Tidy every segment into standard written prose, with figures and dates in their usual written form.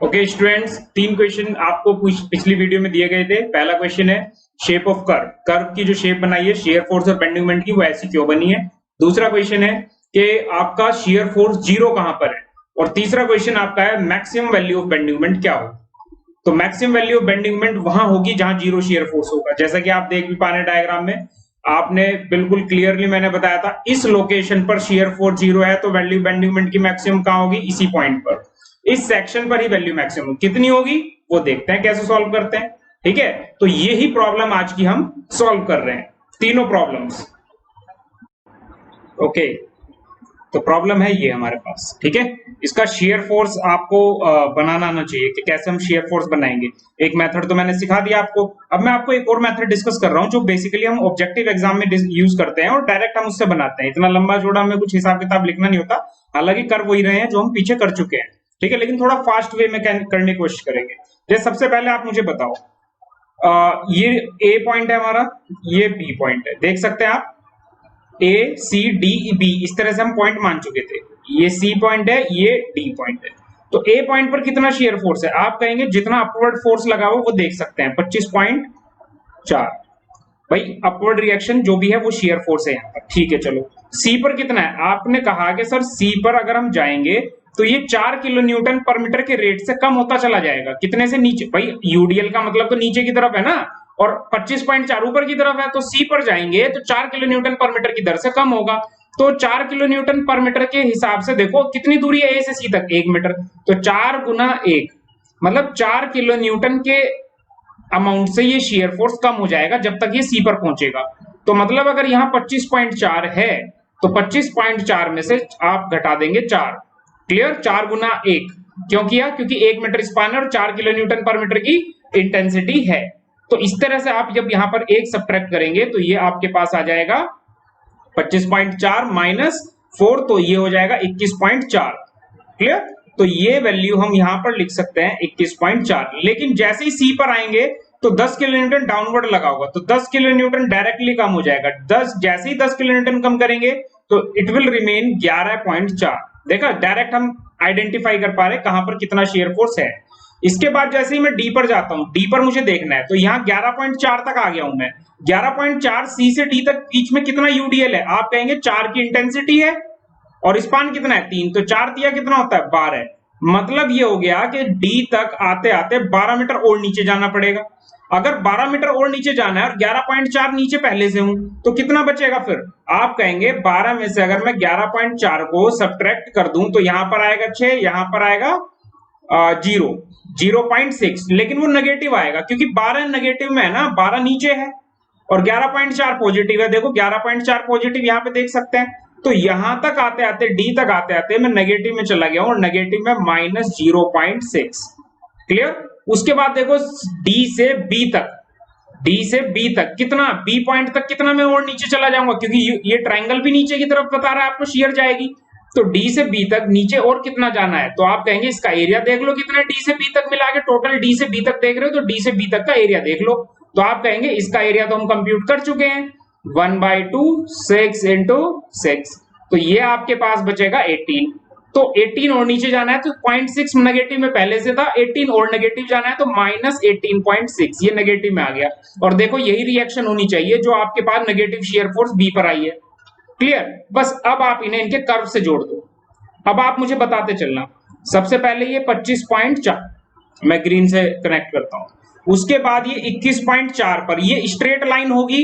Okay students, तीन question आपको पिछली वीडियो में दिए गए थे। पहला क्वेश्चन है शेप ऑफ कर्व, कर्व की जो शेप बनाई है शेयर फोर्स और बेंडिंग मोमेंट की, वो ऐसी क्यों बनी है। दूसरा क्वेश्चन है कि आपका शेयर फोर्स जीरो कहां पर है। और तीसरा क्वेश्चन आपका है maximum value of bending moment क्या हो। तो maximum value of bending moment वहां होगी जहां जीरो शेयर फोर्स होगा। जैसा कि आप देख भी पा रहे हैं डायग्राम में, आपने बिल्कुल क्लियरली मैंने बताया था इस लोकेशन पर शेयर फोर्स जीरो है तो वैल्यू बेंडिंग मोमेंट की मैक्सिमम कहां होगी, इसी पॉइंट पर, इस सेक्शन पर ही वैल्यू मैक्सिमम कितनी होगी वो देखते हैं कैसे सॉल्व करते हैं। ठीक है, तो यही प्रॉब्लम आज की हम सॉल्व कर रहे हैं, तीनों प्रॉब्लम्स। ओके, तो प्रॉब्लम है ये हमारे पास। ठीक है, इसका शेयर फोर्स आपको बनाना आना चाहिए कि कैसे हम शेयर फोर्स बनाएंगे। एक मेथड तो मैंने सिखा दिया आपको, अब मैं आपको एक और मेथड डिस्कस कर रहा हूं जो बेसिकली हम ऑब्जेक्टिव एग्जाम में यूज करते हैं और डायरेक्ट हम उससे बनाते हैं। इतना लंबा चौड़ा हमें कुछ हिसाब किताब लिखना नहीं होता, हालांकि कर वही रहे हैं जो हम पीछे कर चुके हैं। ठीक है, लेकिन थोड़ा फास्ट वे में करने की कोशिश करेंगे। जैसे सबसे पहले आप मुझे बताओ, ये ए पॉइंट है हमारा, ये बी पॉइंट है, देख सकते हैं आप ए सी डी बी, इस तरह से हम पॉइंट मान चुके थे। ये सी पॉइंट है, ये डी पॉइंट है। तो ए पॉइंट पर कितना शेयर फोर्स है, आप कहेंगे जितना अपवर्ड फोर्स लगा हो वो देख सकते हैं 25.4। भाई अपवर्ड रिएक्शन जो भी है वो शेयर फोर्स है यहाँ पर। ठीक है, चलो सी पर कितना है, आपने कहा कि सर सी पर अगर हम जाएंगे तो ये 4 किलो न्यूटन पर मीटर के रेट से कम होता चला जाएगा। कितने से नीचे, भाई यूडीएल का मतलब तो नीचे की तरफ है ना, और 25.4 ऊपर की तरफ है, तो सी पर जाएंगे तो 4 किलो न्यूटन पर मीटर की दर से कम होगा। तो 4 किलो न्यूटन पर मीटर के हिसाब से देखो कितनी दूरी है ए से सी तक, 1 मीटर। तो 4 गुना 1 मतलब 4 किलो न्यूटन के अमाउंट से ये शेयर फोर्स कम हो जाएगा जब तक ये सी पर पहुंचेगा। तो मतलब अगर यहाँ 25.4 है तो 25.4 में से आप घटा देंगे 4। क्लियर, 4 गुना 1 क्यों किया, क्योंकि 1 मीटर स्पान है और 4 किलो न्यूटन पर मीटर की इंटेंसिटी है। तो इस तरह से आप जब यहां पर 1 सब्ट्रैक्ट करेंगे तो ये आपके पास आ जाएगा 25.4 माइनस 4, तो ये हो जाएगा 21.4। क्लियर, तो ये वैल्यू हम यहां पर लिख सकते हैं 21.4। लेकिन जैसे ही सी पर आएंगे तो 10 किलो न्यूटन डाउनवर्ड लगा होगा, तो 10 किलो न्यूटन डायरेक्टली कम हो जाएगा। 10 जैसे ही 10 किलो न्यूटन कम करेंगे तो इट विल रिमेन 11.4। देखा, डायरेक्ट हम आइडेंटिफाई कर पा रहे कहां पर कितना शेयर फोर्स है। इसके बाद जैसे ही मैं डी पर जाता हूं, डी पर मुझे देखना है, तो यहाँ 11.4 तक आ गया हूं मैं। 11.4 सी से डी तक बीच में कितना यूडीएल है, आप कहेंगे 4 की इंटेंसिटी है और स्पान कितना है 3, तो 4 दिया कितना होता है 12। मतलब ये हो गया कि डी तक आते आते 12 मीटर और नीचे जाना पड़ेगा। अगर 12 मीटर और नीचे जाना है और 11.4 नीचे पहले से हूं तो कितना बचेगा फिर, आप कहेंगे 12 में से अगर मैं 11.4 को सब्ट्रैक्ट कर दूं तो यहां पर आएगा 6, यहां पर आएगा 0.6, लेकिन वो नेगेटिव आएगा क्योंकि 12 नेगेटिव में है ना, 12 नीचे है और 11.4 पॉजिटिव है। देखो 11.4 पॉजिटिव यहाँ पे देख सकते हैं। तो यहां तक आते आते, डी तक आते आते मैं नेगेटिव में चला गया हूं और नेगेटिव में -0.6। क्लियर, उसके बाद देखो डी से बी तक, डी से बी तक कितना, बी पॉइंट तक कितना मैं और नीचे चला जाऊंगा क्योंकि ये ट्राइंगल भी नीचे की तरफ बता रहा है आपको शेयर जाएगी। तो डी से बी तक नीचे और कितना जाना है, तो आप कहेंगे इसका एरिया देख लो कितना है, डी से बी तक मिला के टोटल डी से बी तक देख रहे हो तो डी से बी तक का एरिया देख लो। तो आप कहेंगे इसका एरिया तो हम कंप्यूट कर चुके हैं, 1/2 6 into 6, तो ये आपके पास बचेगा 18। तो 18 और नीचे जाना है तो 0.6 नेगेटिव में पहले से था, 18 और नेगेटिव जाना है तो -18.6, ये नेगेटिव में आ गया। और देखो यही रिएक्शन होनी चाहिए जो आपके पास नेगेटिव शेयर फोर्स बी पर आई है। क्लियर, बस अब आप इन्हें इनके कर्व से जोड़ दो। अब आप मुझे बताते चलना, सबसे पहले ये 25.4 मैं ग्रीन से कनेक्ट करता हूं, उसके बाद ये 21.4 पर ये स्ट्रेट लाइन होगी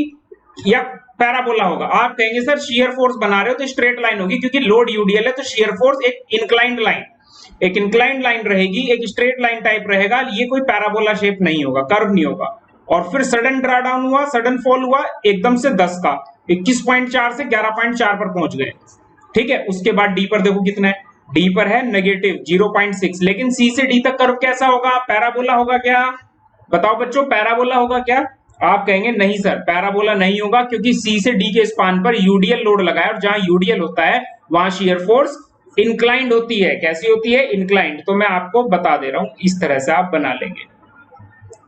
या पैराबोला होगा। आप कहेंगे सर शेयर फोर्स बना रहे हो तो स्ट्रेट लाइन होगी, क्योंकि लोड यूडीएल है तो शेयर फोर्स एक इंक्लाइंड लाइन रहेगी, एक स्ट्रेट लाइन टाइप रहेगा, ये कोई पैराबोला शेप नहीं होगा, कर्व नहीं होगा। और फिर सडन ड्रा डाउन हुआ, सडन फॉल हुआ एकदम से 10 का, 21.4 से 11.4 पर पहुंच गए। ठीक है, उसके बाद डी पर देखो कितना है, डी पर है -0.6, लेकिन सी से डी तक कर्व कैसा होगा, पैराबोला होगा क्या, बताओ बच्चों पैराबोला होगा क्या। आप कहेंगे नहीं सर पैराबोला नहीं होगा, क्योंकि सी से डी के स्पान पर यूडीएल लोड लगा है और जहां यूडीएल होता है वहां शेयर फोर्स इंक्लाइंड होती है। कैसी होती है, इंक्लाइंड। तो मैं आपको बता दे रहा हूं, इस तरह से आप बना लेंगे।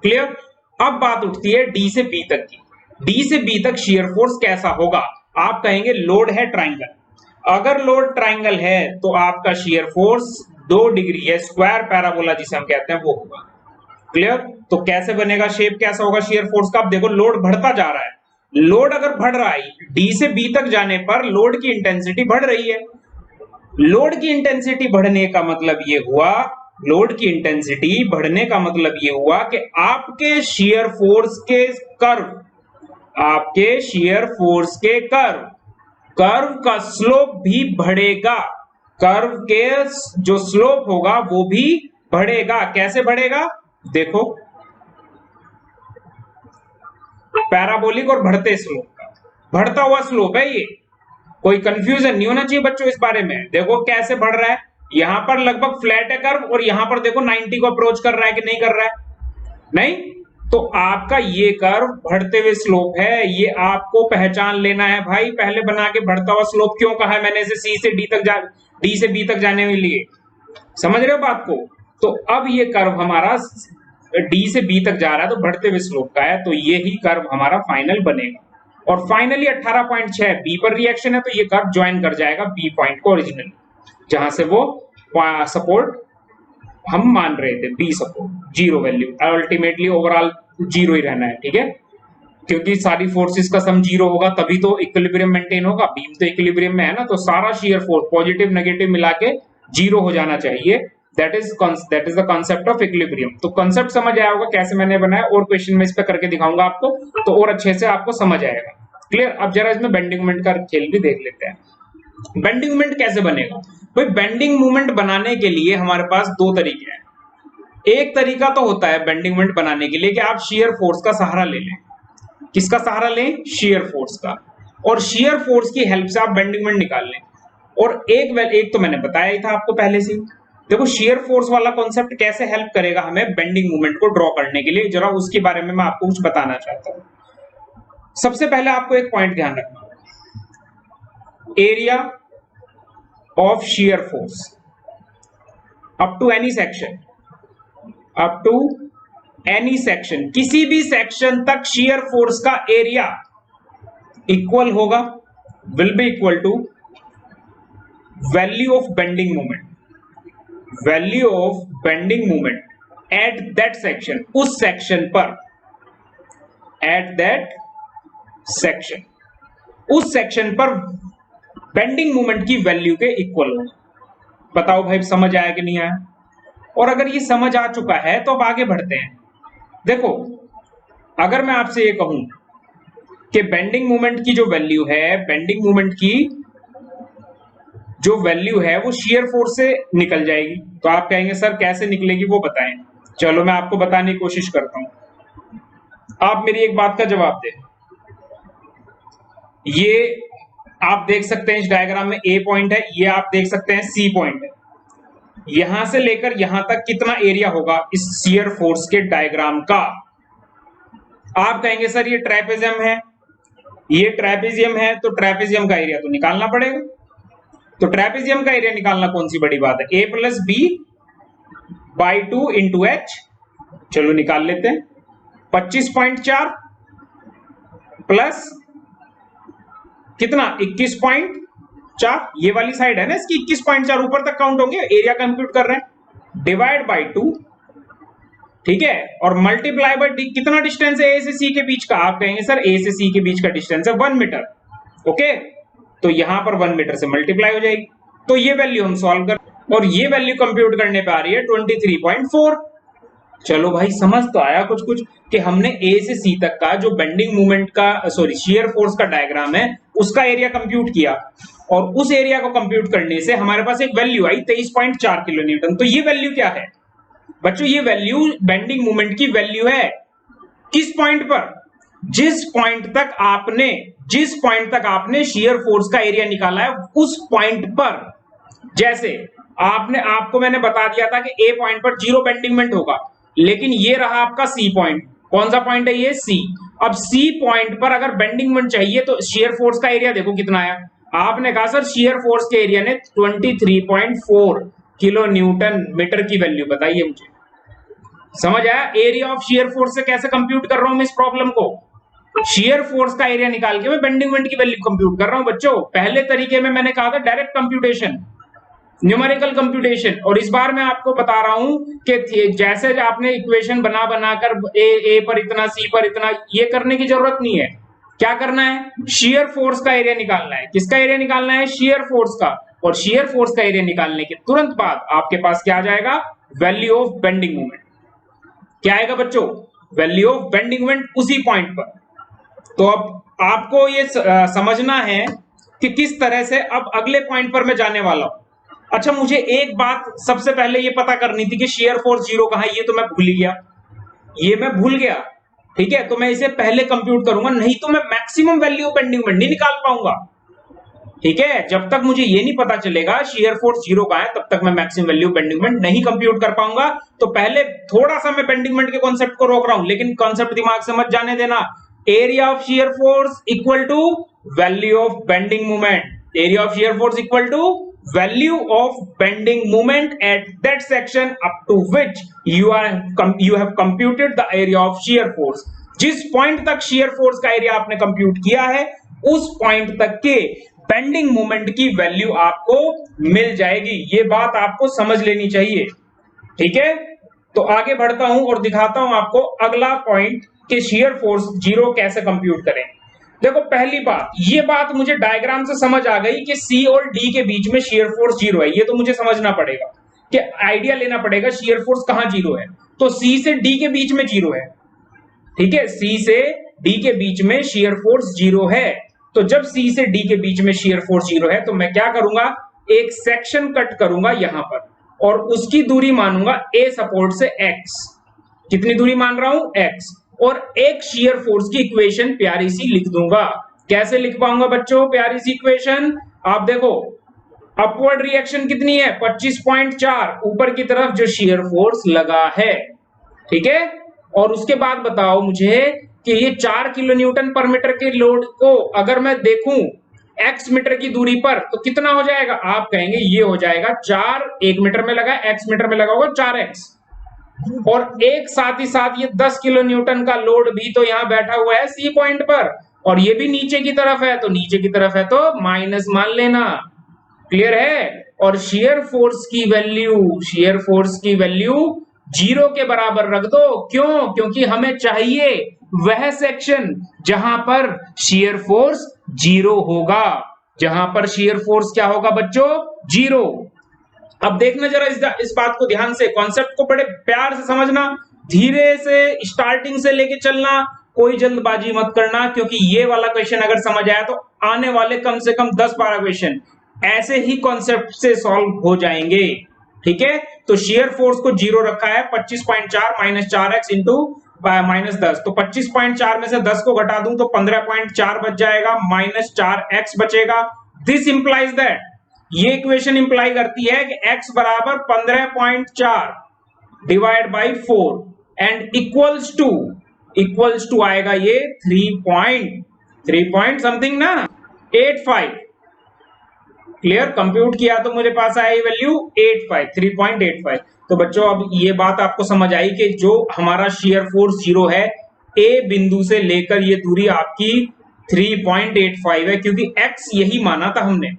क्लियर, अब बात उठती है डी से बी तक की। डी से बी तक शेयर फोर्स कैसा होगा, आप कहेंगे लोड है ट्राइंगल, अगर लोड ट्राइंगल है तो आपका शेयर फोर्स 2 डिग्री है, स्क्वायर पैराबोला जिसे हम कहते हैं वो होगा। क्लियर? तो कैसे बनेगा, शेप कैसा होगा शेयर फोर्स का? आप देखो लोड बढ़ता जा रहा है, लोड अगर बढ़ रहा है डी से बी तक जाने पर लोड की इंटेंसिटी बढ़ रही है। लोड की इंटेंसिटी बढ़ने का मतलब ये हुआ, लोड की इंटेंसिटी बढ़ने का मतलब ये हुआ कि आपके शियर फोर्स के कर्व, आपके शियर फोर्स के कर्व, कर्व का स्लोप भी बढ़ेगा, कर्व के जो स्लोप होगा वो भी बढ़ेगा। कैसे बढ़ेगा? देखो पैराबोलिक और बढ़ते स्लोप का, बढ़ता हुआ स्लोप है ये, कोई कंफ्यूजन नहीं होना चाहिए बच्चों इस बारे में। देखो कैसे बढ़ रहा है, यहां पर लगभग फ्लैट है कर्व और यहां पर देखो 90 को अप्रोच कर रहा है कि नहीं कर रहा है? नहीं। तो आपका ये कर्व बढ़ते हुए स्लोप है, ये आपको पहचान लेना है भाई। पहले बना के बढ़ता हुआ स्लोप क्यों कहा है मैंने इसे सी से डी तक डी से बी तक जाने के लिए, समझ रहे हो बात को? तो अब ये कर्व हमारा डी से बी तक जा रहा है तो बढ़ते हुए स्लोप का है, तो ये ही कर्व हमारा फाइनल बनेगा। और फाइनली 18.6 बी पर रिएक्शन है, तो ये कर्व ज्वाइन कर जाएगा बी पॉइंट को ओरिजिनल, जहां से वो सपोर्ट हम मान रहे थे, B support, zero value, ultimately overall zero ही रहना है, ठीक है? क्योंकि सारी फोर्सेस का सम जीरो होगा तभी तो इक्विलिब्रियम मेंटेन होगा। बीम तो इक्विलिब्रियम में है ना, तो सारा शियर फोर्स पॉजिटिव नेगेटिव मिला के जीरो हो जाना चाहिए। That is the concept of equilibrium. तो कॉन्सेप्ट समझ आया होगा कैसे मैंने बनाया, और क्वेश्चन में इस पे करके दिखाऊंगा आपको, तो और अच्छे से आपको समझ आएगा। क्लियर? अब जरा इसमें बेंडिंग मोमेंट का खेल भी देख लेते हैं। बेंडिंग मोमेंट कैसे बनेगा भाई? बेंडिंग मोमेंट बनाने के लिए हमारे पास दो तरीके हैं। एक तरीका तो होता है बेंडिंग मोमेंट बनाने के लिए कि आप शियर फोर्स का सहारा ले लें। किसका सहारा लें? शियर फोर्स का। और शियर फोर्स की हेल्प से आप बेंडिंग मोमेंट निकाल लें। और एक तो मैंने बताया ही था आपको पहले से। देखो शियर फोर्स वाला कॉन्सेप्ट कैसे हेल्प करेगा हमें बेंडिंग मोमेंट को ड्रॉ करने के लिए, जरा उसके बारे में मैं आपको कुछ बताना चाहता हूं। सबसे पहले आपको एक पॉइंट ध्यान रखना, area of shear force up to any section, up to any section, किसी भी सेक्शन तक शियर फोर्स का एरिया इक्वल होगा, will be equal to value of bending moment, value of bending moment at that section, उस section पर, at that section, उस section पर bending moment की वैल्यू के इक्वल होगा। बताओ भाई समझ आया कि नहीं आया? और अगर ये समझ आ चुका है तो अब आगे बढ़ते हैं। देखो अगर मैं आपसे ये कहूं कि बेंडिंग मोमेंट की जो वैल्यू है, बेंडिंग मोमेंट की जो वैल्यू है वो शियर फोर्स से निकल जाएगी, तो आप कहेंगे सर कैसे निकलेगी वो बताएं। चलो मैं आपको बताने की कोशिश करता हूं, आप मेरी एक बात का जवाब दें। ये आप देख सकते हैं इस डायग्राम में ए पॉइंट है, ये आप देख सकते हैं सी पॉइंट है। यहां से लेकर यहां तक कितना एरिया होगा इस शियर फोर्स के डायग्राम का? आप कहेंगे सर ये ट्रेपेजियम है, ये ट्रेपेजियम है, तो ट्रेपेजियम का एरिया तो निकालना पड़ेगा। तो ट्रेपेजियम का एरिया निकालना कौन सी बड़ी बात है? A plus b by 2 into h. चलो निकाल लेते हैं। 25.4 प्लस कितना? 21.4, ये वाली साइड है ना इसकी, 21.4 ऊपर तक काउंट होंगे, एरिया कंप्यूट कर रहे हैं, डिवाइड बाई 2, ठीक है, और मल्टीप्लाई बाई कितना डिस्टेंस है ए से सी के बीच का? आप कहेंगे सर ए से सी के बीच का डिस्टेंस है 1 मीटर, ओके, तो यहां पर 1 मीटर से मल्टीप्लाई हो जाएगी। तो ये वैल्यू हम सॉल्व कर, और ये वैल्यू कंप्यूट करने पे आ रही है 23.4। चलो भाई समझ तो आया कुछ कुछ कि हमने ए से सी तक का जो बेंडिंग मोमेंट का शियर फोर्स का डायग्राम है उसका एरिया कंप्यूट किया, और उस एरिया को कंप्यूट करने से हमारे पास एक वैल्यू आई 23.4 किलो न्यूटन। तो ये वैल्यू क्या है बच्चों? ये वैल्यू बेंडिंग मोमेंट की वैल्यू है। किस पॉइंट पर? जिस पॉइंट तक आपने शियर फोर्स का एरिया निकाला है उस पॉइंट पर। जैसे आपको मैंने बता दिया था कि ए पॉइंट पर जीरो बेंडिंग मोमेंट होगा, लेकिन ये रहा आपका सी पॉइंट। कौन सा पॉइंट है ये? सी। अब सी पॉइंट पर अगर बेंडिंग मोमेंट चाहिए तो शियर फोर्स का एरिया देखो कितना आया। आपने कहा सर शियर फोर्स के एरिया ने 23.4 किलो न्यूटन मीटर की वैल्यू बताइए मुझे। समझ आया एरिया ऑफ शियर फोर्स से कैसे कंप्यूट कर रहा हूं मैं इस प्रॉब्लम को? शियर फोर्स का एरिया निकाल के मैं बेंडिंग मोमेंट की वैल्यू कंप्यूट कर रहा हूं बच्चों। पहले तरीके में मैंने कहा था डायरेक्ट कंप्यूटेशन, न्यूमेरिकल कंप्यूटेशन। और इस बार मैं आपको बता रहा हूं कि जैसे आपने इक्वेशन बना बनाकर ए पर इतना, सी पर इतना, ये करने की जरूरत नहीं है। क्या करना है? शियर फोर्स का एरिया निकालना है। किसका एरिया निकालना है? शियर फोर्स का। और शियर फोर्स का एरिया निकालने के तुरंत बाद आपके पास क्या आ जाएगा? Value of bending moment. क्या आएगा बच्चों? वैल्यू ऑफ बेंडिंग मोमेंट उसी पॉइंट पर। तो अब आपको ये समझना है कि किस तरह से अब अगले पॉइंट पर मैं जाने वाला हूं। अच्छा, मुझे एक बात सबसे पहले ये पता करनी थी कि शियर फोर्स जीरो कहां है। ये तो मैं भूल गया, ये मैं भूल गया। ठीक है, तो मैं इसे पहले कंप्यूट करूंगा, नहीं तो मैं मैक्सिमम वैल्यू बेंडिंग मोमेंट नहीं निकाल पाऊंगा। ठीक है, जब तक मुझे ये नहीं पता चलेगा शियर फोर्स जीरो कहां है, तब तक मैं मैक्सिमम वैल्यू बेंडिंग मोमेंट नहीं कंप्यूट कर पाऊंगा। तो पहले थोड़ा सा मैं बेंडिंग मोमेंट के कॉन्सेप्ट को रोक रहा हूं, लेकिन कॉन्सेप्ट दिमाग से मत जाने देना। Area of shear force equal to value of bending moment. Area of shear force equal to value of bending moment at that section up to which you have computed the area of shear force. जिस point तक shear force का area आपने compute किया है, उस point तक के bending moment की वैल्यू आपको मिल जाएगी। ये बात आपको समझ लेनी चाहिए। ठीक है, तो आगे बढ़ता हूं और दिखाता हूं आपको अगला पॉइंट कि शियर फोर्स जीरो कैसे कंप्यूट करें। देखो, पहली बात, ये बात मुझे डायग्राम से समझ आ गई कि सी और डी के बीच में शियर फोर्स जीरो है। ये तो मुझे समझना पड़ेगा कि आइडिया लेना पड़ेगा शियर फोर्स कहां जीरो है। तो सी से डी के बीच में जीरो है। ठीक है, सी से डी के बीच में शियर फोर्स जीरो है। तो जब सी से डी के बीच में शियर फोर्स जीरो है, तो मैं क्या करूंगा? एक सेक्शन कट करूंगा यहां पर, और उसकी दूरी मानूंगा ए सपोर्ट से एक्स। कितनी दूरी मान रहा हूं? एक्स। और एक शियर फोर्स की इक्वेशन प्यारी सी लिख दूंगा। कैसे लिख पाऊंगा बच्चों प्यारी सी इक्वेशन? आप देखो, अपवर्ड रिएक्शन कितनी है? 25.4 ऊपर की तरफ जो शियर फोर्स लगा है। ठीक है, और उसके बाद बताओ मुझे कि ये 4 किलो न्यूटन पर मीटर के लोड को अगर मैं देखूं x मीटर की दूरी पर, तो कितना हो जाएगा? आप कहेंगे ये हो जाएगा 4, 1 मीटर में लगा, x मीटर में लगा होगा 4x। और एक साथ ही साथ ये 10 किलो न्यूटन का लोड भी तो यहां बैठा हुआ है सी पॉइंट पर, और ये भी नीचे की तरफ है, तो नीचे की तरफ है तो माइनस मान लेना। क्लियर है? और शियर फोर्स की वैल्यू जीरो के बराबर रख दो। क्यों? क्योंकि हमें चाहिए वह सेक्शन जहां पर शियर फोर्स जीरो होगा। जहां पर शियर फोर्स क्या होगा बच्चों? जीरो। अब देखना जरा इस बात को ध्यान से, कॉन्सेप्ट को बड़े प्यार से समझना, धीरे से स्टार्टिंग से लेके चलना, कोई जल्दबाजी मत करना, क्योंकि ये वाला क्वेश्चन अगर समझ आया तो आने वाले कम से कम 10-12 क्वेश्चन ऐसे ही कॉन्सेप्ट से सॉल्व हो जाएंगे। ठीक है, तो शियर फोर्स को जीरो रखा है, 25.4 माइनस 4x इंटू माइनस 10। तो 25.4 में से 10 को घटा दूं तो 15.4 बच जाएगा, माइनस 4x बचेगा। दिस इंप्लाइज दैट, ये इक्वेशन इंप्लाई करती है कि x बराबर 15.4 divide by 4 and equals to आएगा ये 3 समथिंग ना, 85। क्लियर? कंप्यूट किया तो मुझे पास आया वैल्यू 3.85। तो बच्चों, अब ये बात आपको समझ आई कि जो हमारा शियर फोर्स जीरो है, ए बिंदु से लेकर ये दूरी आपकी 3.85 है, क्योंकि x यही माना था हमने।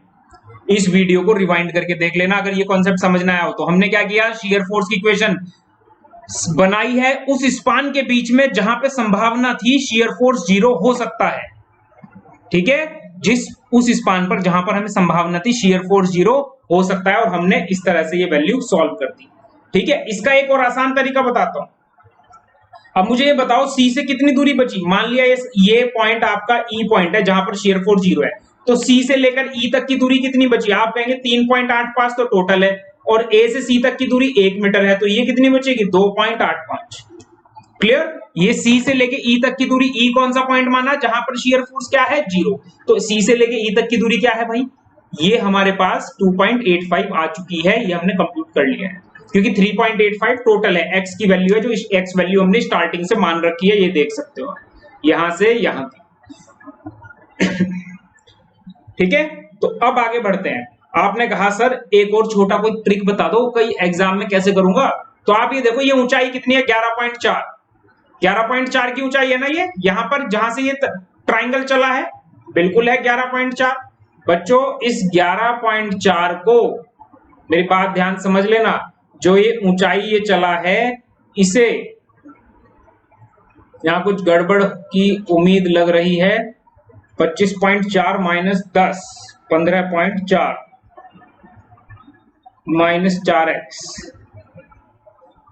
इस वीडियो को रिवाइंड करके देख लेना अगर ये कॉन्सेप्ट समझना आया हो तो। हमने क्या किया? शियर फोर्स की इक्वेशन बनाई है उस स्पान के बीच में जहां पे संभावना थी शियर फोर्स जीरो हो सकता है। ठीक है, उस स्पान पर जहां पर हमें संभावना थी शियर फोर्स जीरो हो सकता है, और हमने इस तरह से ये वैल्यू सॉल्व कर दी। ठीक है, इसका एक और आसान तरीका बताता हूं। अब मुझे ये बताओ, सी से कितनी दूरी बची? मान लिया ये पॉइंट आपका ई पॉइंट है जहां पर शियर फोर्स जीरो है, तो सी से लेकर ई तक की दूरी कितनी बची? आप कहेंगे 3.85 तो टोटल है, और ए से सी तक की दूरी 1 मीटर है, तो ये कितनी बचेगी? 2.85। क्लियर? ये सी से लेके ई तक की दूरी, ई कौन सा पॉइंट माना जहां पर शियर फोर्स क्या है? जीरो। तो सी से लेके ई तक की दूरी क्या है भाई? ये हमारे पास 2.85 आ चुकी है, ये हमने कंप्यूट कर लिया है, क्योंकि 3.85 टोटल है, एक्स की वैल्यू है, जो एक्स वैल्यू हमने स्टार्टिंग से मान रखी है, ये देख सकते हो यहां से यहां तक। ठीक है, तो अब आगे बढ़ते हैं। आपने कहा सर एक और छोटा कोई ट्रिक बता दो, कई एग्जाम में कैसे करूंगा? तो आप ये देखो, ये ऊंचाई कितनी है? 11.4 की ऊंचाई है ना ये, यहां पर जहां से ये ट्राइंगल चला है, बिल्कुल है 11.4। बच्चों, इस 11.4 को मेरी बात ध्यान समझ लेना, जो ये ऊंचाई ये चला है इसे, यहां कुछ गड़बड़ की उम्मीद लग रही है, 25.4 माइनस 10, 15.4 माइनस 4x,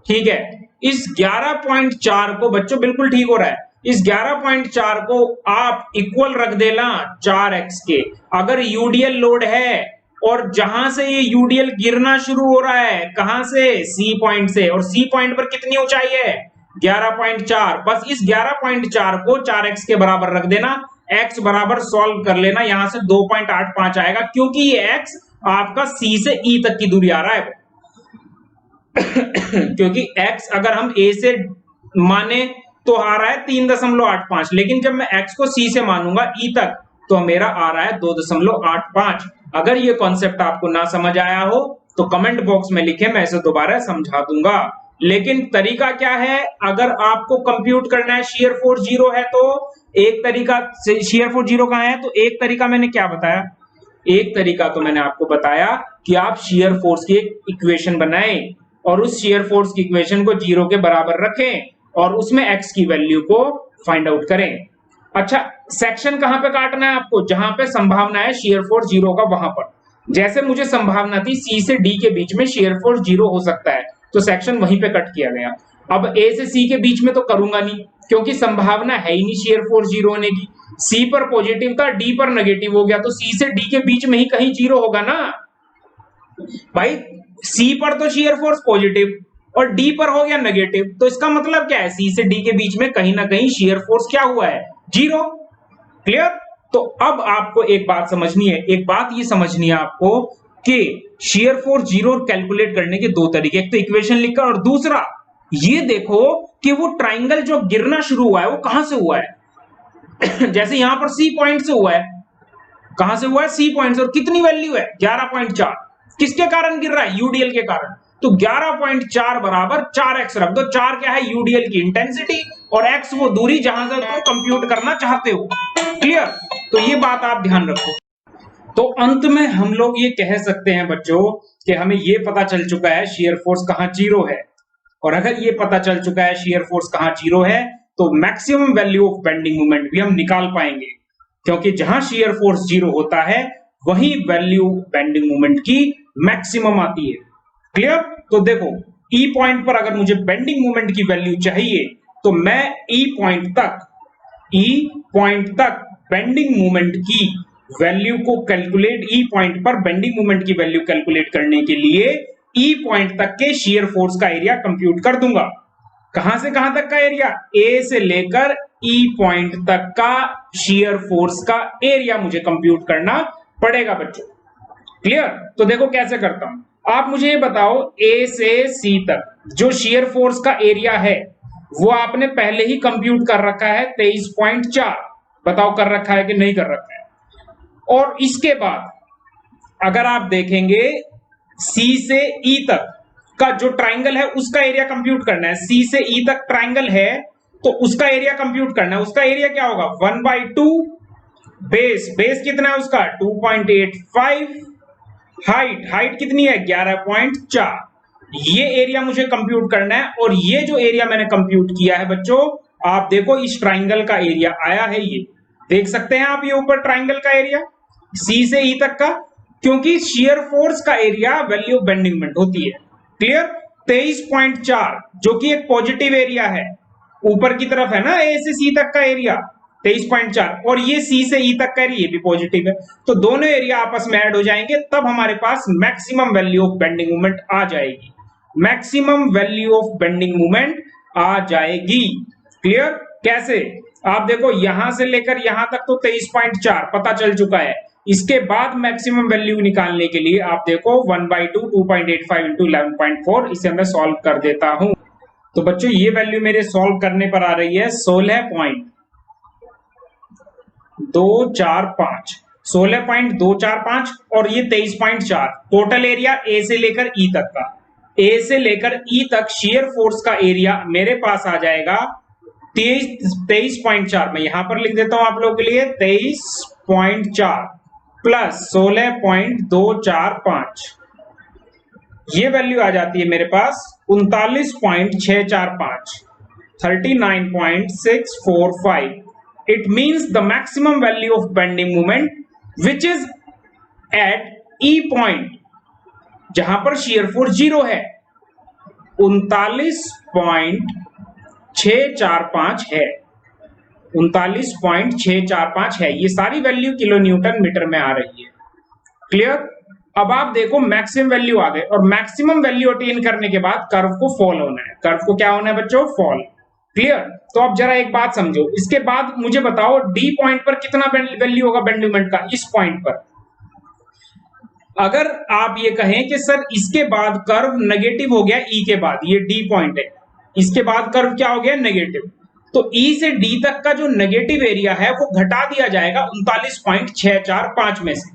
ठीक है। इस 11.4 को बच्चों बिल्कुल ठीक हो रहा है, इस 11.4 को आप इक्वल रख देना 4x के। अगर यूडीएल लोड है और जहां से ये यूडीएल गिरना शुरू हो रहा है, कहां से, सी पॉइंट से, और सी पॉइंट पर कितनी ऊंचाई है 11.4, बस इस 11.4 को 4x के बराबर रख देना, x बराबर सॉल्व कर लेना, यहां से 2.85 आएगा, क्योंकि ये x आपका c से e तक की दूरी आ रहा है क्योंकि x अगर हम a से माने तो आ रहा है 3.85, लेकिन जब मैं x को c से मानूंगा e तक तो मेरा आ रहा है 2.85। अगर ये कॉन्सेप्ट आपको ना समझ आया हो तो कमेंट बॉक्स में लिखे, मैं इसे दोबारा समझा दूंगा। लेकिन तरीका क्या है, अगर आपको कंप्यूट करना है शियर फोर्स जीरो है तो एक तरीका, शियर फोर्स जीरो कहां है, तो एक तरीका मैंने क्या बताया, एक तरीका तो मैंने आपको बताया कि आप शियर फोर्स की एक इक्वेशन बनाएं और उस शियर फोर्स की इक्वेशन को जीरो के बराबर रखें और उसमें x की वैल्यू को फाइंड आउट करें। अच्छा, सेक्शन कहां पे काटना है आपको, जहां पे संभावना है शियर फोर्स जीरो का, वहां पर। जैसे मुझे संभावना थी c से d के बीच में शियर फोर्स जीरो हो सकता है, तो सेक्शन वहीं पे कट किया गया। अब a से c के बीच में तो करूंगा नहीं, क्योंकि संभावना है ही नहीं शियर फोर्स जीरो होने की। c पर पॉजिटिव था, d पर नेगेटिव हो गया, तो c से d के बीच में ही कहीं जीरो होगा ना भाई। c पर तो शियर फोर्स पॉजिटिव और d पर हो गया नेगेटिव, तो इसका मतलब क्या है, c से d के बीच में कहीं ना कहीं शियर फोर्स क्या हुआ है, जीरो। क्लियर। तो अब आपको एक बात समझनी है, एक बात ये समझनी है आपको कि शियर फोर्स जीरो कैलकुलेट करने के दो तरीके, एक तो इक्वेशन लिखकर और दूसरा ये देखो कि वो ट्राइंगल जो गिरना शुरू हुआ है वो कहां से हुआ है जैसे यहां पर सी पॉइंट से हुआ है, कहां से हुआ है, सी पॉइंट से, और कितनी वैल्यू है 11.4, किसके कारण गिर रहा है, यूडीएल के कारण। तो 11.4 बराबर 4x रख दो, 4 क्या है यूडीएल की इंटेंसिटी और x वो दूरी जहां से तुम कंप्यूट करना चाहते हो। क्लियर। तो ये बात आप ध्यान रखो। तो अंत में हम लोग ये कह सकते हैं बच्चों कि हमें ये पता चल चुका है शियर फोर्स कहां जीरो है, और अगर ये पता चल चुका है शियर फोर्स कहां जीरो है तो maximum value of bending moment भी हम निकाल पाएंगे, क्योंकि जहां शियर फोर्स जीरो होता है वही वैल्यू बेंडिंग मोमेंट की मैक्सिमम आती है। क्लियर। तो देखो ई पॉइंट पर अगर मुझे बेंडिंग मोमेंट की वैल्यू चाहिए तो मैं ई पॉइंट तक बेंडिंग मोमेंट की वैल्यू को कैलकुलेट, ई पॉइंट पर बेंडिंग मोमेंट की वैल्यू कैलकुलेट करने के लिए ई पॉइंट तक के शियर फोर्स का एरिया कंप्यूट कर दूंगा। कहां से कहां तक का एरिया, ए से लेकर ई पॉइंट तक का शियर फोर्स का एरिया मुझे कंप्यूट करना पड़ेगा बच्चों। क्लियर। तो देखो कैसे करता हूं, आप मुझे ये बताओ ए से सी तक जो शियर फोर्स का एरिया है वो आपने पहले ही कंप्यूट कर रखा है 23.4, बताओ कर रखा है कि नहीं कर रखा है। और इसके बाद अगर आप देखेंगे सी से ई तक का जो ट्राइंगल है उसका एरिया कंप्यूट करना है, सी से ई तक ट्राइंगल है तो उसका एरिया कंप्यूट करना है, उसका एरिया क्या होगा 1/2 बेस कितना है उसका 2.85, हाइट कितनी है 11.4, ये एरिया मुझे कंप्यूट करना है। और ये जो एरिया मैंने कंप्यूट किया है बच्चों, आप देखो इस ट्राइंगल का एरिया आया है, ये देख सकते हैं आप, ये ऊपर ट्राइंगल का एरिया सी से ई तक का, क्योंकि शियर फोर्स का area value of bending moment होती है। क्लियर। 23.4 जो कि एक पॉजिटिव एरिया है, ऊपर की तरफ है ना ए से सी तक का एरिया 23.4, और ये सी से ई तक का एरिया ये भी पॉजिटिव है, तो दोनों एरिया आपस में ऐड हो जाएंगे, तब हमारे पास maximum value of bending moment आ जाएगी, maximum value of bending moment आ जाएगी। क्लियर। कैसे, आप देखो यहां से लेकर यहां तक तो 23.4 पता चल चुका है, इसके बाद मैक्सिमम वैल्यू निकालने के लिए आप देखो 1/2 2.85 इंटू 11.4, इसे मैं सॉल्व कर देता हूं। तो बच्चों ये वैल्यू मेरे सॉल्व करने पर आ रही है 16.245 और ये 23.4, टोटल एरिया ए से लेकर ई तक का, ए से लेकर ई तक शियर फोर्स का एरिया मेरे पास आ जाएगा 23.4, मैं यहां पर लिख देता हूं आप लोगों के लिए 23.4 प्लस 16.245, ये वैल्यू आ जाती है मेरे पास 39.645, 39.645. It means the maximum value of bending moment which is at E point, जहां पर shear force 0 है, 39.645 है, 39.645 है। ये सारी वैल्यू किलो न्यूटन मीटर में आ रही है। क्लियर? अब आप देखो मैक्सिमम वैल्यू आ गए, और मैक्सिमम वैल्यू अटेन करने के बाद कर्व को फॉल होना है। कर्व को क्या होना है बच्चों? फॉल। क्लियर? तो अब जरा एक बात समझो, इसके बाद मुझे बताओ डी पॉइंट पर कितना वैल्यू होगा बेंडिंग मोमेंट का इस पॉइंट पर। अगर आप ये कहें कि सर इसके बाद कर्व नेगेटिव हो गया ई के बाद, ये डी पॉइंट है, इसके बाद कर्व क्या हो गया? नेगेटिव। तो ई से डी तक का जो नेगेटिव एरिया है वो घटा दिया जाएगा 39.645 में से।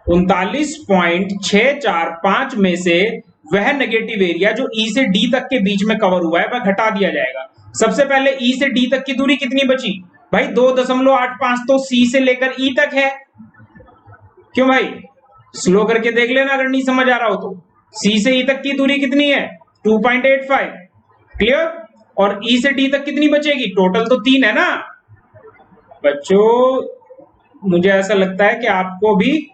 39.645 में से वह नेगेटिव एरिया जो ई से डी तक के बीच में कवर हुआ है वह घटा दिया जाएगा। सबसे पहले ई से डी तक की दूरी कितनी बची भाई? 2.85, तो सी से लेकर ई तक है। क्यों भाई? स्लो करके देख लेना अगर नहीं समझ आ रहा हो तो। सी से ई तक की दूरी कितनी है? 2.85। क्लियर? और ई से डी तक कितनी बचेगी? टोटल तो 3 है ना बच्चों। मुझे ऐसा लगता है कि आपको भी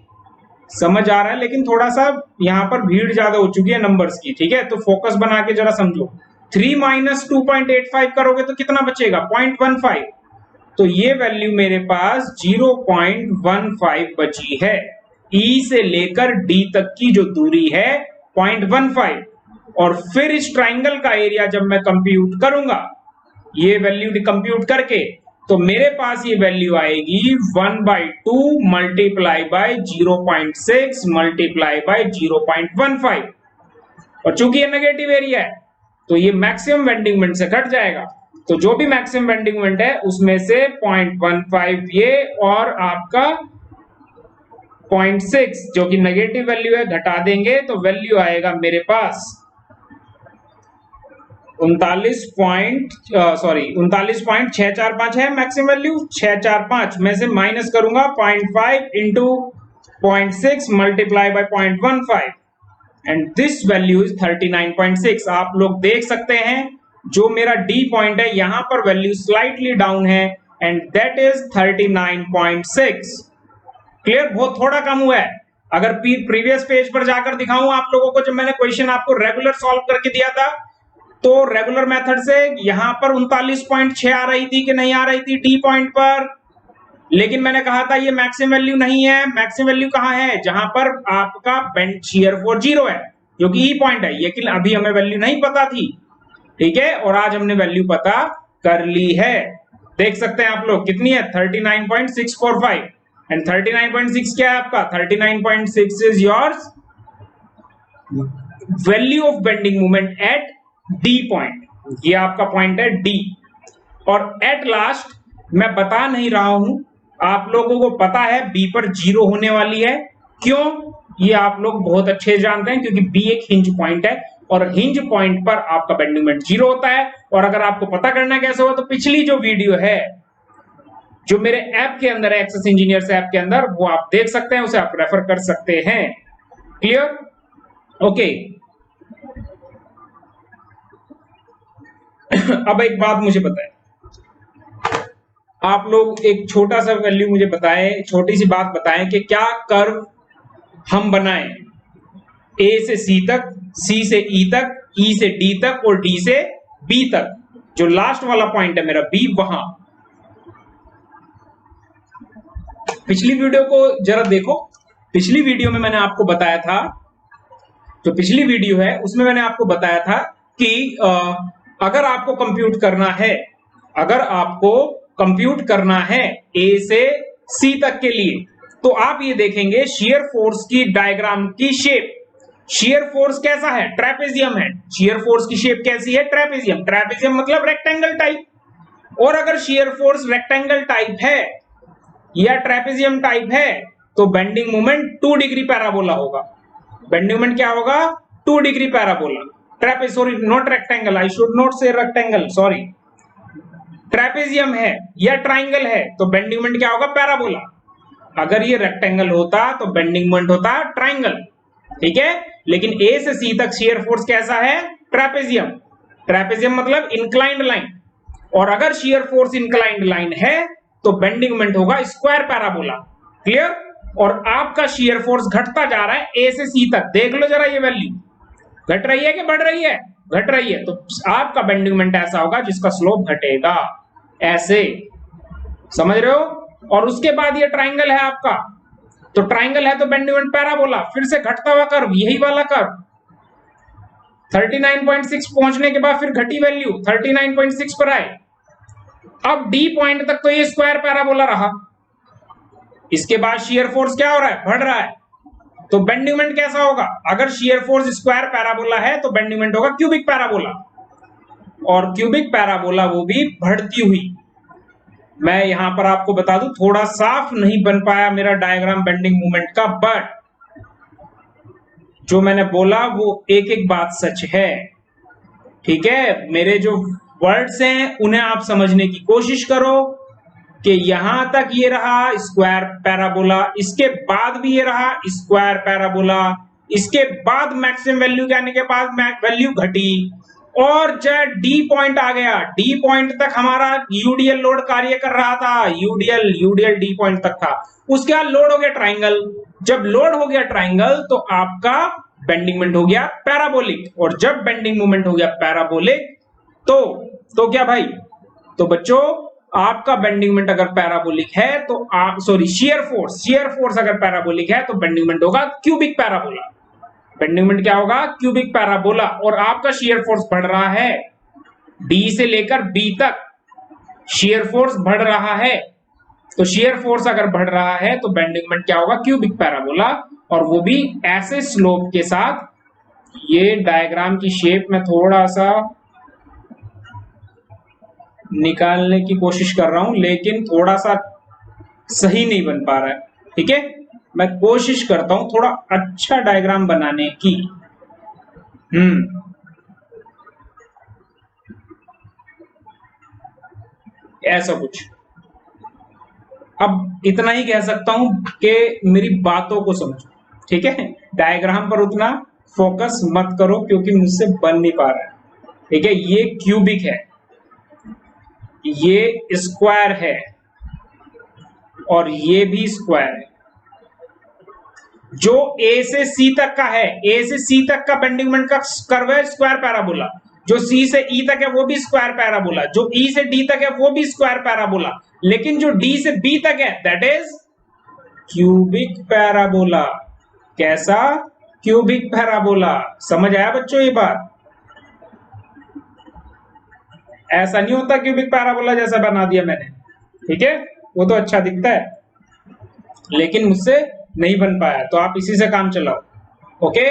समझ आ रहा है, लेकिन थोड़ा सा यहां पर भीड़ ज्यादा हो चुकी है नंबर्स की। ठीक है, तो फोकस बना के जरा समझो। 3 - 2.85 करोगे तो कितना बचेगा? 0.15। तो ये वैल्यू मेरे पास 0.15 बची है। ई से लेकर डी तक की जो दूरी है 0.15, और फिर इस ट्राइंगल का एरिया जब मैं कंप्यूट करूंगा, ये वैल्यू कंप्यूट करके, तो मेरे पास ये वैल्यू आएगी 1/2 मल्टीप्लाई बाय 0.6 मल्टीप्लाई बाय 0.15। और चूंकि ये नेगेटिव एरिया है तो ये मैक्सिमम बेंडिंग मोमेंट से कट जाएगा। तो जो भी मैक्सिमम बेंडिंग मोमेंट है उसमें से 0.15 ये और आपका 0.6 जो कि नेगेटिव वैल्यू है घटा देंगे, तो वैल्यू आएगा मेरे पास 39.645 है मैक्सिमम वैल्यू। 645 में से माइनस करूंगा 0.5 into 0.6 multiply by 0.15, and this value is 39.6। आप लोग देख सकते हैं जो मेरा डी पॉइंट है यहां पर वैल्यू स्लाइटली डाउन है, एंड दैट इज 39.6। क्लियर? बहुत थोड़ा कम हुआ है। अगर प्रीवियस पेज पर जाकर दिखाऊं आप लोगों को, जब मैंने क्वेश्चन आपको रेगुलर सॉल्व करके दिया था, तो रेगुलर मेथड से यहां पर 39.6 आ रही थी कि नहीं आ रही थी डी पॉइंट पर, लेकिन मैंने कहा था ये मैक्सिमम वैल्यू नहीं है। मैक्सिमम वैल्यू कहां है? जहां पर आपका बेंड शियर फोर्स 0 है, जो कि ई पॉइंट है। लेकिन अभी हमें वैल्यू नहीं पता थी, ठीक है, और आज हमने वैल्यू पता कर ली है। देख सकते हैं आप लोग कितनी है? 39.645, एंड 39.6 क्या है आपका? 39.6 is yours value of bending moment eight D point. ये आपका पॉइंट है डी। और एट लास्ट मैं बता नहीं रहा हूं, आप लोगों को पता है बी पर 0 होने वाली है। क्यों? ये आप लोग बहुत अच्छे जानते हैं, क्योंकि बी एक हिंज पॉइंट है, और हिंज पॉइंट पर आपका बेंडिंग मोमेंट 0 होता है। और अगर आपको पता करना कैसे हो, तो पिछली जो वीडियो है जो मेरे ऐप के अंदर है, एक्सेस इंजीनियर्स ऐप के अंदर, वो आप देख सकते हैं, उसे आप रेफर कर सकते हैं। क्लियर? ओके। अब एक बात मुझे बताएं, आप लोग एक छोटा सा वैल्यू मुझे बताएं, छोटी सी बात बताएं कि क्या कर्व हम बनाएं ए से सी तक, सी से ई तक, ई से डी तक, और डी से बी तक, जो लास्ट वाला पॉइंट है मेरा बी, वहां। पिछली वीडियो को जरा देखो। पिछली वीडियो में मैंने आपको बताया था, जो पिछली वीडियो है उसमें मैंने आपको बताया था कि अगर आपको कंप्यूट करना है, अगर आपको कंप्यूट करना है ए से सी तक के लिए, तो आप ये देखेंगे शियर फोर्स की डायग्राम की शेप। शियर फोर्स कैसा है? ट्रेपेजियम है। शियर फोर्स की शेप कैसी है? ट्रेपेजियम। ट्रेपेजियम मतलब रेक्टेंगल टाइप। और अगर शियर फोर्स रेक्टेंगल टाइप है या ट्रेपेजियम टाइप है, तो बेंडिंग मोमेंट 2 डिग्री पैराबोला होगा। बेंडिंग मोमेंट क्या होगा? 2 degree parabola. Sorry, not rectangle, I should not से रेक्टेंगल, सॉरी। ट्रेपेजियम है या ट्राइंगल है तो बेंडिंग मोमेंट क्या होगा? पैराबोला। अगर ये रेक्टेंगल होता तो बेंडिंग मोमेंट होता ट्राइंगल। ठीक है, लेकिन ए से सी तक शियर फोर्स कैसा है? ट्रेपेजियम। ट्रेपेजियम मतलब इंक्लाइंड लाइन, और अगर शियर फोर्स इंक्लाइंड लाइन है तो बेंडिंग मोमेंट होगा स्क्वायर पैराबोला। क्लियर? और आपका शियर फोर्स घटता जा रहा है ए से सी तक, देख लो जरा ये वैल्यू घट रही है कि बढ़ रही है? घट रही है। तो आपका बेंडिंग मोमेंट ऐसा होगा जिसका स्लोप घटेगा, ऐसे, समझ रहे हो? और उसके बाद ये ट्राइंगल है आपका, तो ट्राइंगल है तो बेंडिंग मोमेंट पैराबोला, फिर से घटता हुआ कर्व, यही वाला कर्व 39.6 पहुंचने के बाद फिर घटी वैल्यू 39.6 पर आए। अब डी पॉइंट तक तो ये स्क्वायर पैराबोला रहा, इसके बाद शियर फोर्स क्या हो रहा है? बढ़ रहा है। तो बेंडिंग मोमेंट कैसा होगा? अगर शियर फोर्स स्क्वायर पैराबोला है तो बेंडिंग मोमेंट होगा क्यूबिक पैराबोला, और क्यूबिक पैराबोला वो भी बढ़ती हुई। मैं यहां पर आपको बता दूं, थोड़ा साफ नहीं बन पाया मेरा डायग्राम बेंडिंग मोमेंट का, बट जो मैंने बोला वो एक एक बात सच है। ठीक है, मेरे जो वर्ड्स हैं उन्हें आप समझने की कोशिश करो कि यहां तक ये रहा स्क्वायर पैराबोला, इसके बाद भी ये रहा स्क्वायर पैराबोला, इसके बाद मैक्सिमम वैल्यू आने के बाद वैल्यू घटी, और जब डी पॉइंट आ गया, डी पॉइंट तक हमारा यूडीएल लोड कार्य कर रहा था, यूडीएल डी पॉइंट तक था। उसके बाद लोड हो गया ट्राइंगल, जब लोड हो गया ट्राइंगल तो आपका बेंडिंग मोमेंट हो गया पैराबोलिक, और जब बेंडिंग मोमेंट हो गया पैराबोलिक तो क्या भाई? तो बच्चों आपका बेंडिंग मोमेंट अगर पैराबोलिक है तो आप शियर फोर्स अगर पैराबोलिक है तो बेंडिंग मोमेंट होगा क्यूबिक पैराबोला। बेंडिंग मोमेंट क्या होगा? Cubic parabola. और आपका शियर फोर्स बढ़ रहा है, डी से लेकर बी तक शियर फोर्स बढ़ रहा है, तो शियर फोर्स अगर बढ़ रहा है तो बेंडिंग मोमेंट क्या होगा? क्यूबिक पैराबोला, और वो भी ऐसे स्लोप के साथ। ये डायग्राम की शेप में थोड़ा सा निकालने की कोशिश कर रहा हूं, लेकिन थोड़ा सा सही नहीं बन पा रहा है। ठीक है, मैं कोशिश करता हूं थोड़ा अच्छा डायग्राम बनाने की। ऐसा कुछ। अब इतना ही कह सकता हूं कि मेरी बातों को समझो। ठीक है, डायग्राम पर उतना फोकस मत करो क्योंकि मुझसे बन नहीं पा रहा है। ठीक है, ये क्यूबिक है, ये स्क्वायर है, और ये भी स्क्वायर है। जो ए से सी तक का है, ए से सी तक का बेंडिंग मोमेंट का कर्व है स्क्वायर पैराबोला, जो सी से ई तक है वो भी स्क्वायर पैराबोला, जो ई से डी तक है वो भी स्क्वायर पैराबोला, लेकिन जो डी से बी तक है दैट इज क्यूबिक पैराबोला। कैसा? Cubic parabola. समझ आया बच्चों ये बात? ऐसा नहीं होता क्यूबिक पैराबोला जैसा बना दिया मैंने। ठीक है, वो तो अच्छा दिखता है लेकिन मुझसे नहीं बन पाया, तो आप इसी से काम चलाओ। ओके,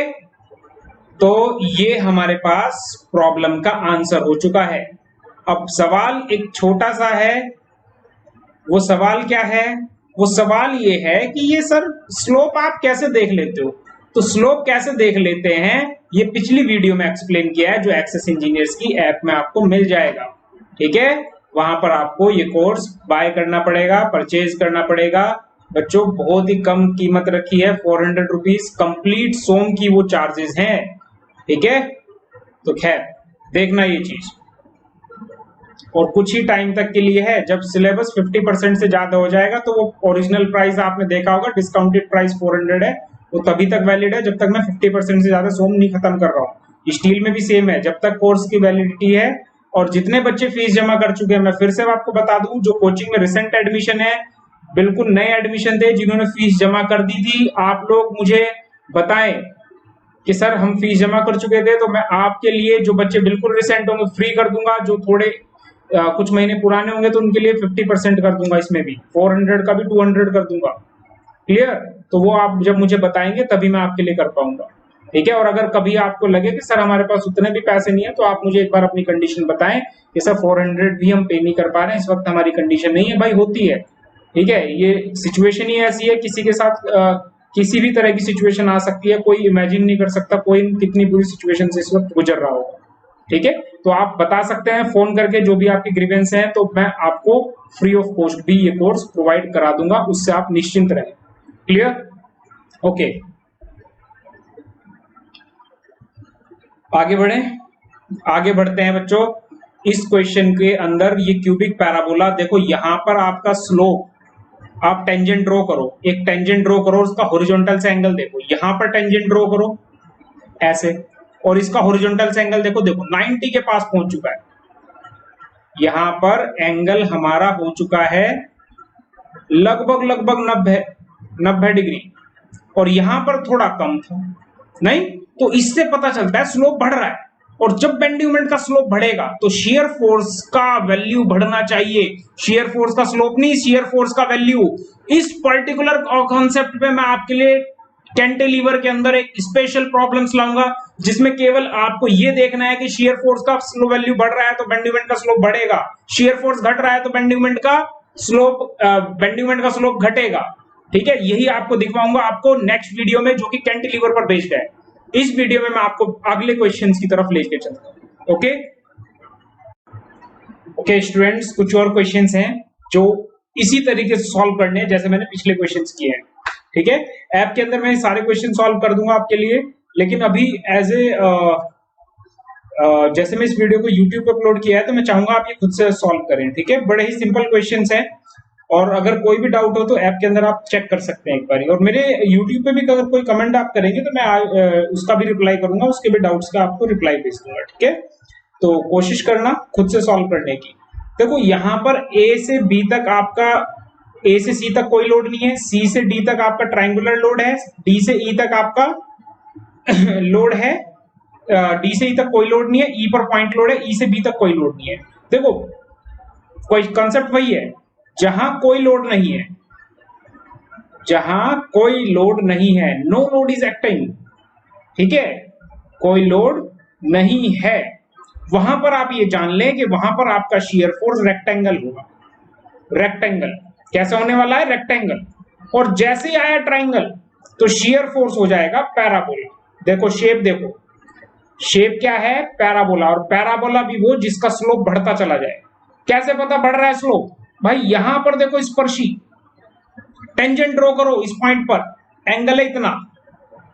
तो ये हमारे पास प्रॉब्लम का आंसर हो चुका है। अब सवाल एक छोटा सा है। वो सवाल क्या है? वो सवाल ये है कि ये सर स्लोप आप कैसे देख लेते हो? तो स्लोप कैसे देख लेते हैं ये पिछली वीडियो में एक्सप्लेन किया है, जो एक्सेस इंजीनियर्स की ऐप में आपको मिल जाएगा। ठीक है, वहां पर आपको ये कोर्स बाय करना पड़ेगा, परचेज करना पड़ेगा। बच्चों बहुत ही कम कीमत रखी है, 400 रुपीज कंप्लीट सोम की वो चार्जेस हैं। ठीक है, तो खैर देखना ये चीज, और कुछ ही टाइम तक के लिए है। जब सिलेबस 50% से ज्यादा हो जाएगा तो वो ओरिजिनल प्राइस आपने देखा होगा, डिस्काउंटेड प्राइस 400 है, वो तभी तक वैलिड है जब तक मैं 50% से ज्यादा सोम नहीं खत्म कर रहा हूँ। स्टील में भी सेम है, जब तक कोर्स की वैलिडिटी है। और जितने बच्चे फीस जमा कर चुके हैं, मैं फिर से आपको बता दूं, जो कोचिंग में रिसेंट एडमिशन है, बिल्कुल नए एडमिशन थे जिन्होंने फीस जमा कर दी थी, आप लोग मुझे बताएं कि सर हम फीस जमा कर चुके थे, तो मैं आपके लिए जो बच्चे बिल्कुल रिसेंट होंगे फ्री कर दूंगा, जो थोड़े कुछ महीने पुराने होंगे तो उनके लिए 50% कर दूंगा, इसमें भी 400 का भी 200 कर दूंगा। क्लियर? तो वो आप जब मुझे बताएंगे तभी मैं आपके लिए कर पाऊंगा। ठीक है, और अगर कभी आपको लगे कि सर हमारे पास उतने भी पैसे नहीं है, तो आप मुझे एक बार अपनी कंडीशन बताएं कि सर 400 भी हम पे नहीं कर पा रहे हैं, इस वक्त हमारी कंडीशन नहीं है। भाई होती है, ठीक है, ये सिचुएशन ही ऐसी है, किसी के साथ किसी भी तरह की सिचुएशन आ सकती है, कोई इमेजिन नहीं कर सकता कोई कितनी बुरी सिचुएशन से इस वक्त गुजर रहा होगा। ठीक है, तो आप बता सकते हैं फोन करके जो भी आपकी ग्रीवेंस है, तो मैं आपको फ्री ऑफ कॉस्ट भी ये कोर्स प्रोवाइड करा दूंगा, उससे आप निश्चिंत रहें। क्लियर? ओके, आगे बढ़े, आगे बढ़ते हैं बच्चों। इस क्वेश्चन के अंदर ये क्यूबिक पैराबोला, देखो यहां पर आपका स्लोप, आप टेंजेंट ड्रॉ करो, एक टेंजेंट ड्रॉ करो, उसका हॉरिजॉन्टल से एंगल देखो, यहां पर टेंजेंट ड्रॉ करो ऐसे, और इसका हॉरिजॉन्टल से एंगल देखो, देखो 90 के पास पहुंच चुका है, यहां पर एंगल हमारा हो चुका है लगभग लगभग 90 डिग्री, और यहां पर थोड़ा कम था नहीं, तो इससे पता चलता है स्लोप बढ़ रहा है। और जब बेंडिंग मोमेंट का स्लोप बढ़ेगा तो शियर फोर्स का वैल्यू बढ़ना चाहिए, शियर फोर्स का स्लोप नहीं, शियर फोर्स का वैल्यू। इस पर्टिकुलर कॉन्सेप्ट पे मैं आपके लिए कैंटिलीवर के अंदर एक स्पेशल प्रॉब्लम्स लाऊंगा, जिसमें केवल आपको यह देखना है कि शियर फोर्स का स्लो वैल्यू बढ़ रहा है तो बेंडिंग मोमेंट का स्लोप बढ़ेगा, शियर फोर्स घट रहा है तो बेंडिंग मोमेंट का स्लोप घटेगा। ठीक है, यही आपको दिखवाऊंगा आपको नेक्स्ट वीडियो में, जो कि कैंटिलीवर पर बेस्ड है। इस वीडियो में मैं आपको अगले क्वेश्चंस की तरफ लेके चलता हूं। ओके ओके स्टूडेंट्स, कुछ और क्वेश्चंस हैं जो इसी तरीके से सॉल्व करने हैं जैसे मैंने पिछले क्वेश्चंस किए हैं। ठीक है, ऐप के अंदर मैं सारे क्वेश्चन सॉल्व कर दूंगा आपके लिए, लेकिन अभी एज ए जैसे मैं इस वीडियो को यूट्यूब पे अपलोड किया है तो मैं चाहूंगा आप ये खुद से सॉल्व करें। ठीक है, बड़े ही सिंपल क्वेश्चंस हैं, और अगर कोई भी डाउट हो तो ऐप के अंदर आप चेक कर सकते हैं एक बार, और मेरे यूट्यूब पे भी अगर कोई कमेंट आप करेंगे तो मैं उसका भी रिप्लाई करूंगा, उसके भी डाउट्स का आपको रिप्लाई भेज दूंगा। ठीक है, तो कोशिश करना खुद से सॉल्व करने की। देखो यहाँ पर ए से बी तक आपका, ए से सी तक कोई लोड नहीं है, सी से डी तक आपका ट्राइंगुलर लोड है, डी से ई तक आपका लोड है, डी से ई तक कोई लोड नहीं है, ई पर पॉइंट लोड है, ई से बी तक कोई लोड नहीं है। देखो कोई कंसेप्ट वही है, जहां कोई लोड नहीं है, जहां कोई लोड नहीं है, नो लोड इज एक्टिंग, ठीक है, कोई लोड नहीं है, वहां पर आप ये जान लें कि वहां पर आपका शियर फोर्स रेक्टेंगल होगा। रेक्टेंगल कैसे होने वाला है? रेक्टेंगल। और जैसे ही आया ट्राइंगल तो शियर फोर्स हो जाएगा पैराबोला। देखो शेप, देखो शेप क्या है? पैराबोला। और पैराबोला भी वो जिसका स्लोप बढ़ता चला जाए। कैसे पता बढ़ रहा है स्लोप? भाई यहां पर देखो स्पर्शी, टेंजेंट ड्रॉ करो इस पॉइंट पर, एंगल है इतना,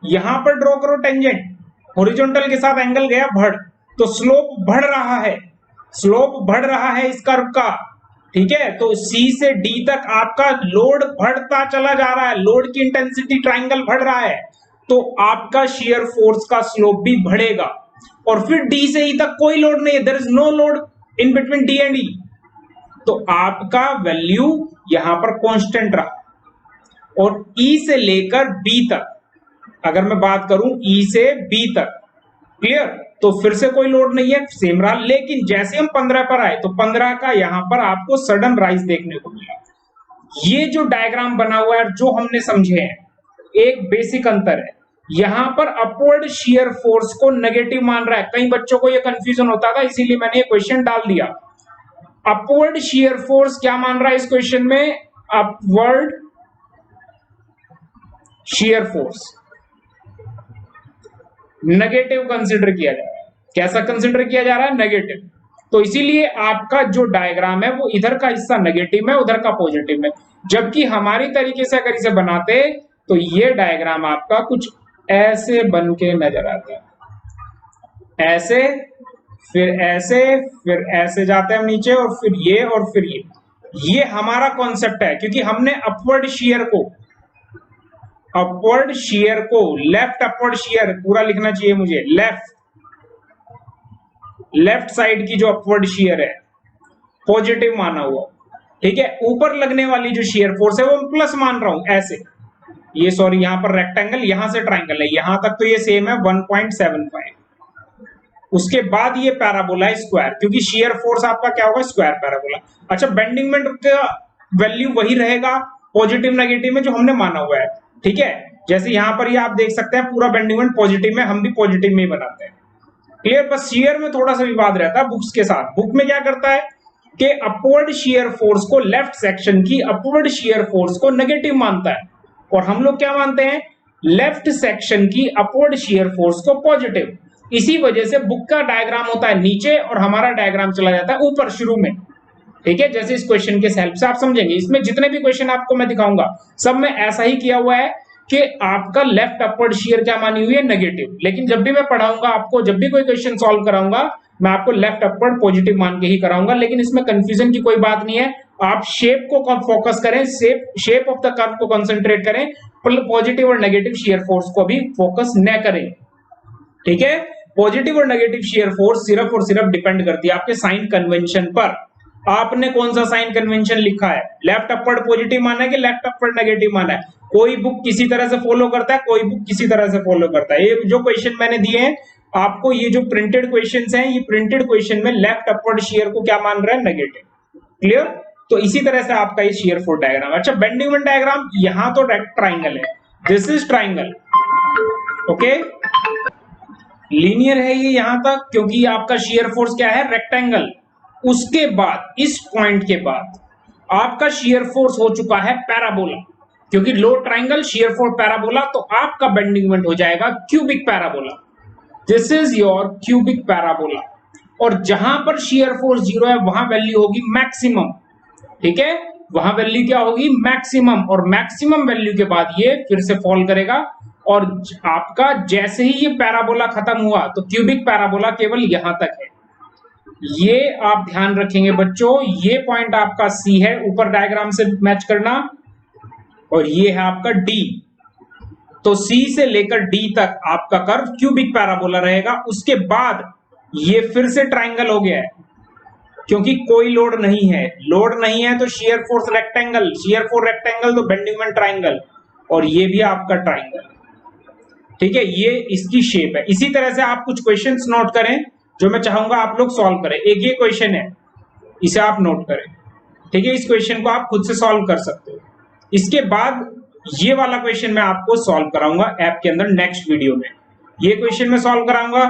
यहां पर ड्रॉ करो टेंजेंट, हॉरिजॉन्टल के साथ एंगल गया बढ़, तो स्लोप बढ़ रहा है, स्लोप बढ़ रहा है इस कर्व का। ठीक है, तो सी से डी तक आपका लोड बढ़ता चला जा रहा है, लोड की इंटेंसिटी ट्राइंगल बढ़ रहा है, तो आपका शियर फोर्स का स्लोप भी बढ़ेगा। और फिर डी से ई तक कोई लोड नहीं है, there is no load in between D and E, तो आपका वैल्यू यहां पर कांस्टेंट रहा। और ई से लेकर बी तक अगर मैं बात करूं, ई से बी तक, क्लियर, तो फिर से कोई लोड नहीं है, सेम रहा। लेकिन जैसे हम 15 पर आए तो 15 का यहां पर आपको सडन राइज देखने को मिला। ये जो डायग्राम बना हुआ है, जो हमने समझे हैं, एक बेसिक अंतर है, यहां पर अपवर्ड शियर फोर्स को नेगेटिव मान रहा है। कई बच्चों को ये कंफ्यूजन होता था, इसीलिए मैंने ये क्वेश्चन डाल दिया। अपवर्ड शियर फोर्स क्या मान रहा है इस क्वेश्चन में? Upward shear force negative consider किया जा रहा है। कैसा कंसिडर किया जा रहा है? नेगेटिव। तो इसीलिए आपका जो डायग्राम है वो इधर का हिस्सा नेगेटिव में, उधर का पॉजिटिव में। जबकि हमारी तरीके से अगर इसे बनाते तो ये डायग्राम आपका कुछ ऐसे बन के नजर आता है, ऐसे, फिर ऐसे, फिर ऐसे जाते हैं नीचे, और फिर ये हमारा कॉन्सेप्ट है। क्योंकि हमने अपवर्ड शियर को लेफ्ट अपवर्ड शियर पूरा लिखना चाहिए मुझे, लेफ्ट साइड की जो अपवर्ड शियर है पॉजिटिव माना हुआ। ठीक है, ऊपर लगने वाली जो शियर फोर्स है वो मैं प्लस मान रहा हूं ऐसे, ये सॉरी यहां पर रेक्टेंगल, यहां से ट्राइंगल है, यहां तक तो ये सेम है 1.75। उसके बाद ये पैराबोला है स्क्वायर, क्योंकि शियर फोर्स आपका क्या होगा? Square parabola. अच्छा, बेंडिंग मोमेंट का वैल्यू वही रहेगा पॉजिटिव नेगेटिव में जो हमने माना हुआ है। ठीक है, जैसे यहां पर ये आप देख सकते हैं पूरा बेंडिंग मोमेंट पॉजिटिव में, हम भी पॉजिटिव में ही बनाते हैं। क्लियर? बस शियर में थोड़ा सा विवाद रहता है बुक्स के साथ। बुक में क्या करता है कि अपवर्ड शियर फोर्स को, लेफ्ट सेक्शन की अपवर्ड शियर फोर्स को नेगेटिव मानता है, और हम लोग क्या मानते हैं? लेफ्ट सेक्शन की अपवर्ड शियर फोर्स को पॉजिटिव। इसी वजह से बुक का डायग्राम होता है नीचे और हमारा डायग्राम चला जाता है ऊपर शुरू में। ठीक है, जैसे इस क्वेश्चन के हेल्प से आप समझेंगे। इसमें जितने भी क्वेश्चन आपको मैं दिखाऊंगा सब में ऐसा ही किया हुआ है कि आपका लेफ्ट अपवर्ड शियर क्या मानी हुई है, नेगेटिव। लेकिन जब भी मैं पढ़ाऊंगा आपको, जब भी कोई क्वेश्चन सॉल्व कराऊंगा, मैं आपको लेफ्ट अपवर्ड पॉजिटिव मान के ही कराऊंगा। लेकिन इसमें कंफ्यूजन की कोई बात नहीं है। आप शेप को फोकस करें, शेप ऑफ द कर्व को कंसंट्रेट करें, पॉजिटिव और नेगेटिव शियर फोर्स को भी फोकस न करें। ठीक है, पॉजिटिव और नेगेटिव शियर फोर्स सिर्फ और सिर्फ डिपेंड करती है आपके साइन कन्वेंशन पर। आपने कौन सा साइन कन्वेंशन लिखा है, लेफ्ट अपवर्ड पॉजिटिव माना है कि लेफ्ट अपवर्ड नेगेटिव माना है। कोई बुक किसी तरह से फॉलो करता है, कोई बुक किसी तरह से फॉलो करता है। ये जो क्वेश्चन मैंने दिए हैं आपको, ये जो प्रिंटेड क्वेश्चंस हैं, ये प्रिंटेड क्वेश्चन में लेफ्ट अपवर्ड शियर को क्या मान रहा है, नेगेटिव। क्लियर? तो इसी तरह से आपका ये शियर फोर्स डायग्राम। अच्छा, बेंडिंग मोमेंट डायग्राम, यहां तो ट्राइंगल है, this is triangle, okay, linear है ये यहां तक, क्योंकि आपका शियर फोर्स क्या है, रेक्टेंगल। उसके बाद इस पॉइंट के बाद आपका शियर फोर्स हो चुका है पैराबोला, क्योंकि लो ट्राइंगल शियर फोर्स पैराबोला, तो आपका बेंडिंग मोमेंट हो जाएगा cubic parabola. This is your cubic parabola. और जहां पर शियर फोर्स 0 है वहां वैल्यू होगी मैक्सिमम। ठीक है, वहां वैल्यू क्या होगी, मैक्सिमम। और मैक्सिमम वैल्यू के बाद ये फिर से फॉल करेगा, और आपका जैसे ही ये पैराबोला खत्म हुआ तो क्यूबिक पैराबोला केवल यहां तक है। ये आप ध्यान रखेंगे बच्चों, ये पॉइंट आपका सी है, ऊपर डायग्राम से मैच करना, और ये है आपका डी। तो सी से लेकर डी तक आपका कर्व क्यूबिक पैराबोला रहेगा। उसके बाद ये फिर से ट्राइंगल हो गया है, क्योंकि कोई लोड नहीं है। लोड नहीं है तो shear force rectangle, shear force rectangle तो बेंडिंग मोमेंट ट्राइंगल, और ये भी आपका ट्राइंगल। ठीक है, ये इसकी शेप है। इसी तरह से आप कुछ क्वेश्चंस नोट करें जो मैं चाहूंगा आप लोग सॉल्व करें। एक ये क्वेश्चन है, इसे आप नोट करें। ठीक है, इस क्वेश्चन को आप खुद से सॉल्व कर सकते हो। इसके बाद ये वाला क्वेश्चन मैं आपको सॉल्व कराऊंगा ऐप के अंदर नेक्स्ट वीडियो में। ये क्वेश्चन मैं सॉल्व कराऊंगा।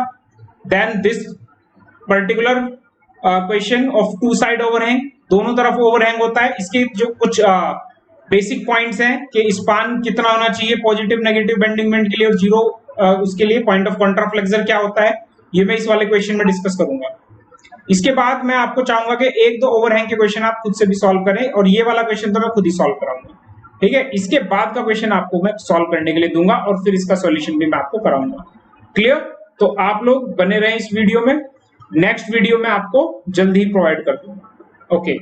Then this particular question of two side overhang, दोनों तरफ ओवरहैंग होता है। इसके जो कुछ बेसिक पॉइंट्स हैं कि स्पान कितना होना चाहिए पॉजिटिव नेगेटिव बेंडिंग मोमेंट के लिए, और जीरो उसके लिए पॉइंट ऑफ कॉन्ट्राफ्लेक्सर क्या होता है, ये मैं इस वाले क्वेश्चन में डिस्कस करूंगा। इसके बाद मैं आपको चाहूंगा कि एक दो ओवरहैंग के क्वेश्चन आप खुद से भी सॉल्व करें, और ये वाला क्वेश्चन तो मैं खुद ही सॉल्व कराऊंगा। ठीक है, इसके बाद का क्वेश्चन आपको मैं सॉल्व करने के लिए दूंगा, और फिर इसका सॉल्यूशन भी मैं आपको कराऊंगा। क्लियर? तो आप लोग बने रहें इस वीडियो में, नेक्स्ट वीडियो में आपको जल्दी ही प्रोवाइड कर दूंगा। ओके।